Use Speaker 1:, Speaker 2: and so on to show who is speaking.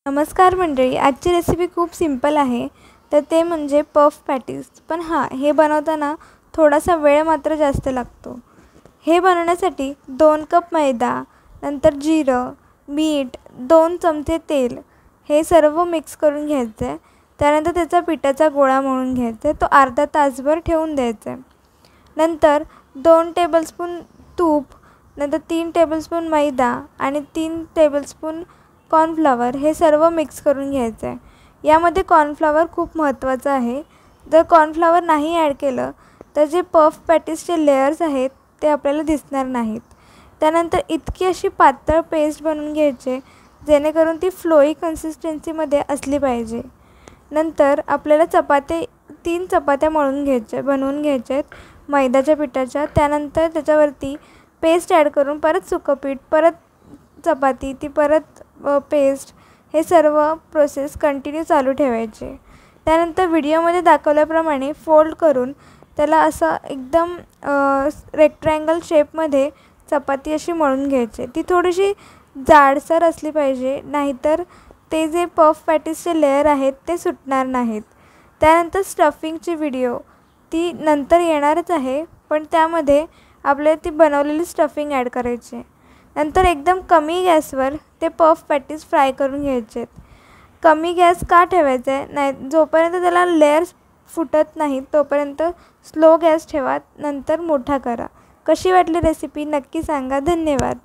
Speaker 1: नमस्कार मंडळी, आजची रेसिपी खूप सिंपल आहे. तर ते म्हणजे पफ पॅटीस. पण हे बनवताना थोडासा वेळ मात्र जास्त लागतो. हे बनवण्यासाठी 2 कप मैदा, नंतर जिरं, मीठ, 2 चमचे तेल हे सर्व मिक्स करून घ्यायचं आहे. त्यानंतर त्याचा पिठाचा गोळा मळून घ्यायचा आहे. तो अर्धा तासभर ठेवून द्यायचा आहे. नंतर 2 टेबलस्पून तूप, नंतर 3 टेबलस्पून मैदा आणि 3 टेबलस्पून कॉर्नफ्लॉवर हे सर्व मिक्स करून घ्यायचं आहे. यामध्ये कॉर्नफ्लॉवर खूप महत्त्वाचं आहे. जर कॉर्नफ्लॉवर नाही ॲड केलं तर जे पफ पॅटीसचे लेयर्स आहेत ते आपल्याला दिसणार नाहीत. त्यानंतर इतकी अशी पातळ पेस्ट बनवून घ्यायची जेणेकरून ती फ्लोई कन्सिस्टन्सीमध्ये असली पाहिजे. नंतर आपल्याला 3 चपात्या बनवून घ्यायच्या आहेत मैद्याच्या पिठाच्या. त्यानंतर त्याच्यावरती पेस्ट ॲड करून परत सुकं पीठ, परत चपाती, ती परत पेस्ट, हे सर्व प्रोसेस कंटिन्यू चालू ठेवायचे. त्यानंतर व्हिडिओमध्ये दाखवल्याप्रमाणे फोल्ड करून त्याला असं एकदम रेक्टँगल शेपमध्ये चपाती अशी मळून घ्यायची. ती थोडीशी जाडसर असली पाहिजे, नाहीतर ते जे पफ पॅटीसचे लेयर आहेत ते सुटणार नाहीत. त्यानंतर स्टफिंगची व्हिडिओ ती नंतर येणारच आहे, पण त्यामध्ये आपल्याला ती बनवलेली स्टफिंग ॲड करायची. नंतर एकदम कमी गॅसवर ते पफ पॅटीस फ्राय करून घ्यायचे आहेत. कमी गॅस का ठेवायचा आहे? नाही, जोपर्यंत त्याला लेयर्स फुटत नाहीत तोपर्यंत स्लो गॅस ठेवा, नंतर मोठा करा. कशी वाटली रेसिपी नक्की सांगा. धन्यवाद.